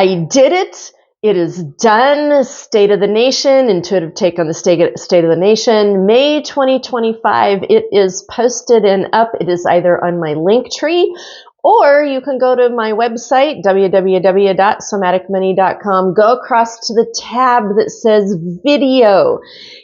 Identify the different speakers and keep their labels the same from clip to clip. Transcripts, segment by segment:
Speaker 1: I did it. It is done. State of the Nation, intuitive take on the state of the nation, May 2025. It is posted and up. It is either on my link tree, or you can go to my website, www.somaticmoney.com, go across to the tab that says video.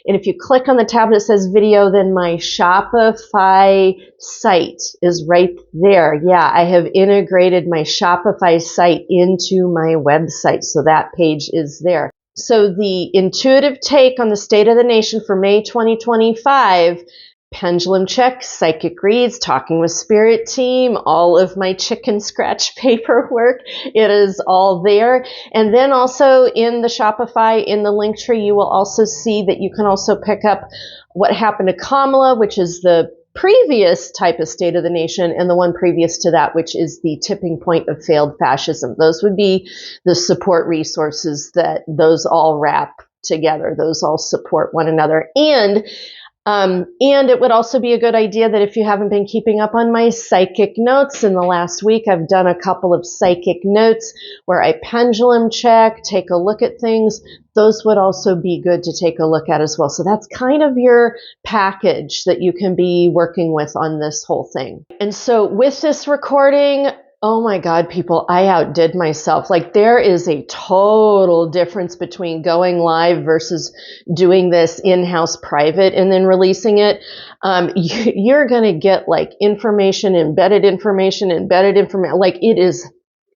Speaker 1: And if you click on the tab that says video, then my Shopify site is right there. Yeah, I have integrated my Shopify site into my website, so that page is there. So the intuitive take on the state of the nation for May 2025, pendulum check, psychic reads, talking with spirit team, all of my chicken scratch paperwork. It is all there. And then also in the Shopify, in the link tree, you will also see that you can also pick up what happened to Kamala, which is the previous type of state of the nation, and the one previous to that, which is the tipping point of failed fascism. Those would be the support resources that those all wrap together. Those all support one another. And it would also be a good idea that if you haven't been keeping up on my psychic notes in the last week, I've done a couple of psychic notes where I pendulum check, take a look at things. Those would also be good to take a look at as well. So that's kind of your package that you can be working with on this whole thing. And so with this recording, oh my God, people, I outdid myself. Like, there is a total difference between going live versus doing this in-house private and then releasing it. You're going to get like information, embedded information. Like, it is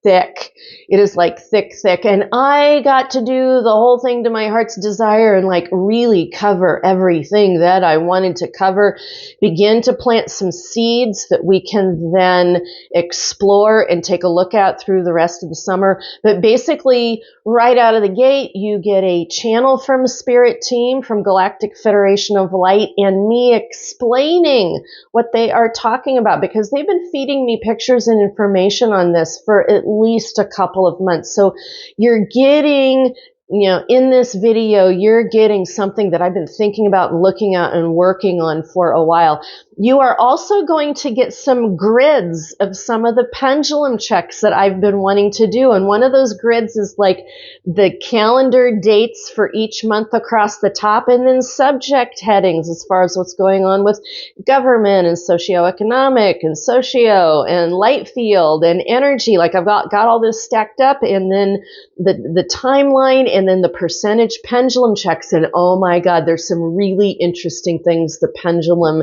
Speaker 1: thick. It is like thick. And I got to do the whole thing to my heart's desire and like really cover everything that I wanted to cover, begin to plant some seeds that we can then explore and take a look at through the rest of the summer. But basically, right out of the gate, you get a channel from Spirit Team, from Galactic Federation of Light, and me explaining what they are talking about, because they've been feeding me pictures and information on this for at least a couple of months. So you're getting, in this video, you're getting something that I've been thinking about and looking at and working on for a while. You are also going to get some grids of some of the pendulum checks that I've been wanting to do. And one of those grids is like the calendar dates for each month across the top, and then subject headings as far as what's going on with government and socioeconomic and socio and light field and energy. Like, I've got all this stacked up, and then the timeline, and then the percentage pendulum checks. And oh my God, there's some really interesting things the pendulum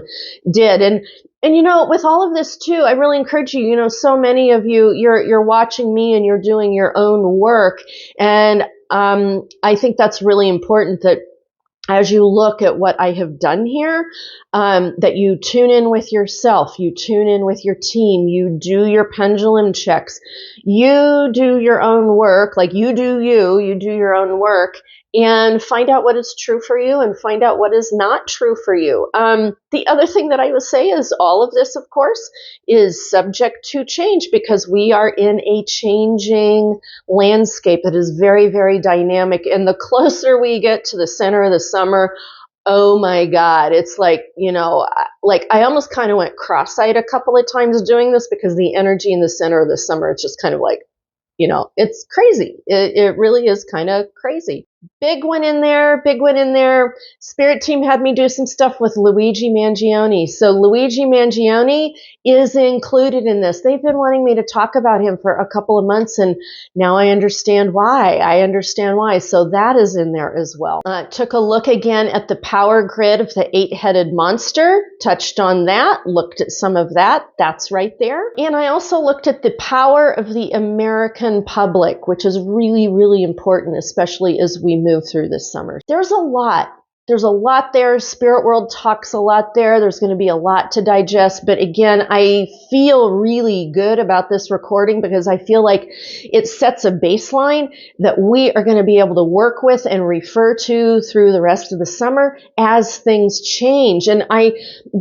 Speaker 1: did. And with all of this too, I really encourage you, so many of you, you're watching me and you're doing your own work. And I think that's really important that as you look at what I have done here, that you tune in with yourself, you tune in with your team, you do your pendulum checks, you do your own work, like you do your own work, and find out what is true for you and find out what is not true for you. The other thing that I would say is all of this, of course, is subject to change, because we are in a changing landscape that is very, very dynamic. And the closer we get to the center of the summer, oh my God, it's like, like I almost kind of went cross-eyed a couple of times doing this, because the energy in the center of the summer, it's just kind of like, it's crazy. It really is kind of crazy. Big one in there. Spirit Team had me do some stuff with Luigi Mangione. So Luigi Mangione is included in this. They've been wanting me to talk about him for a couple of months, and now I understand why. So that is in there as well. Took a look again at the power grid of the 8-headed monster. Touched on that. Looked at some of that. That's right there. And I also looked at the power of the American public, which is really, really important, especially as we move through this summer. There's a lot there. Spirit World talks a lot there. There's going to be a lot to digest. But again, I feel really good about this recording, because I feel like it sets a baseline that we are going to be able to work with and refer to through the rest of the summer as things change. And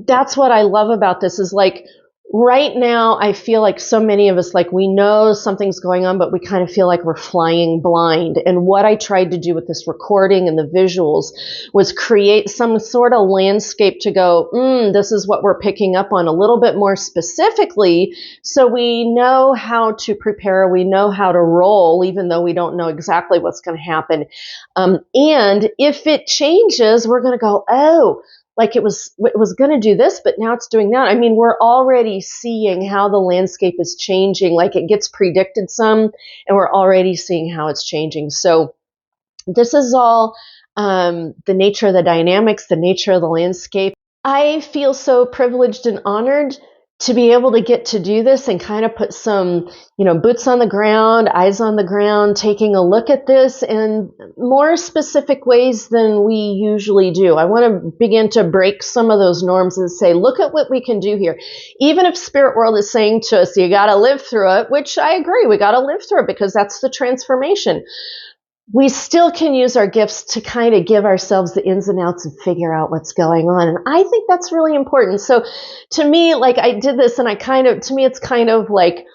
Speaker 1: that's what I love about this, is like, Right now, I feel like so many of us, like we know something's going on, but we kind of feel like we're flying blind. And what I tried to do with this recording and the visuals was create some sort of landscape to go, this is what we're picking up on a little bit more specifically. So we know how to prepare. We know how to roll, even though we don't know exactly what's going to happen. And if it changes, we're going to go, oh, like it was going to do this, but now it's doing that. I mean, we're already seeing how the landscape is changing. Like it gets predicted some, and we're already seeing how it's changing. So this is all the nature of the dynamics, the nature of the landscape. I feel so privileged and honored to be able to get to do this and kind of put some, boots on the ground, eyes on the ground, taking a look at this in more specific ways than we usually do. I want to begin to break some of those norms and say, look at what we can do here. Even if spirit world is saying to us, you got to live through it, which I agree, we got to live through it because that's the transformation. We still can use our gifts to kind of give ourselves the ins and outs and figure out what's going on. And I think that's really important. So to me, like I did this and to me, it's kind of like,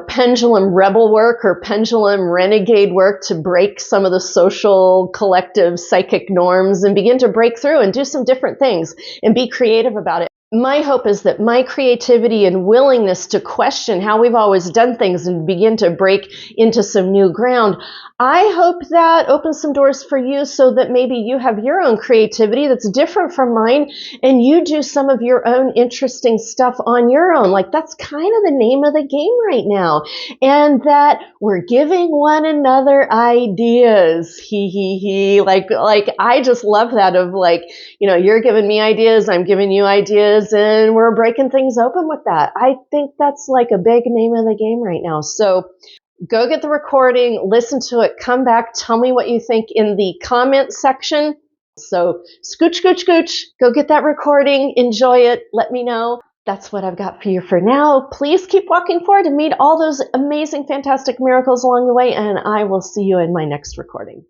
Speaker 1: pendulum rebel work or pendulum renegade work to break some of the social, collective, psychic norms and begin to break through and do some different things and be creative about it. My hope is that my creativity and willingness to question how we've always done things and begin to break into some new ground, I hope that opens some doors for you so that maybe you have your own creativity that's different from mine and you do some of your own interesting stuff on your own. Like that's kind of the name of the game right now. And that we're giving one another ideas. Like I just love that of like, you're giving me ideas, I'm giving you ideas, and we're breaking things open with that. I think that's like a big name of the game right now. So go get the recording, listen to it, come back, tell me what you think in the comment section. So scooch, scooch, scooch, go get that recording, enjoy it, let me know. That's what I've got for you for now. Please keep walking forward and meet all those amazing, fantastic miracles along the way, and I will see you in my next recording.